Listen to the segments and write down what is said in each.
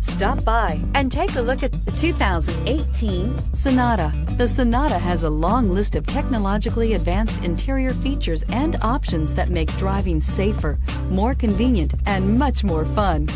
Stop by and take a look at the 2018 Sonata. The Sonata has a long list of technologically advanced interior features and options that make driving safer, more convenient, and much more fun.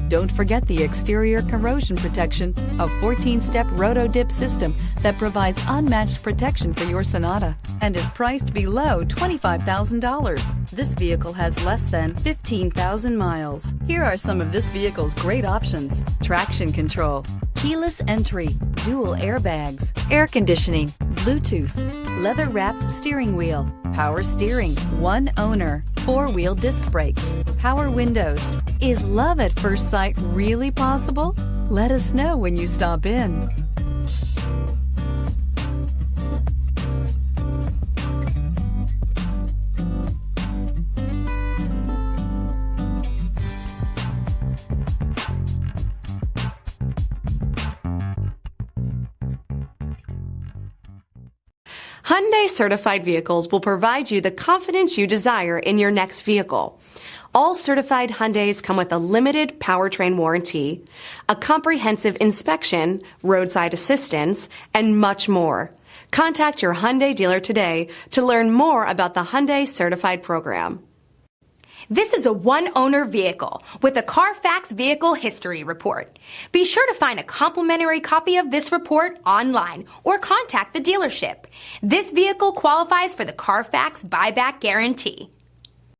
Don't forget the exterior corrosion protection, a 14-step roto-dip system that provides unmatched protection for your Sonata and is priced below $25,000. This vehicle has less than 15,000 miles. Here are some of this vehicle's great options: traction control, keyless entry, dual airbags, air conditioning, Bluetooth, leather-wrapped steering wheel, power steering, one owner, four-wheel disc brakes, power windows. Is love at first sight really possible? Let us know when you stop in. Hyundai certified vehicles will provide you the confidence you desire in your next vehicle. All certified Hyundais come with a limited powertrain warranty, a comprehensive inspection, roadside assistance, and much more. Contact your Hyundai dealer today to learn more about the Hyundai Certified Program. This is a one-owner vehicle with a CARFAX Vehicle History Report. Be sure to find a complimentary copy of this report online or contact the dealership. This vehicle qualifies for the CARFAX Buyback Guarantee.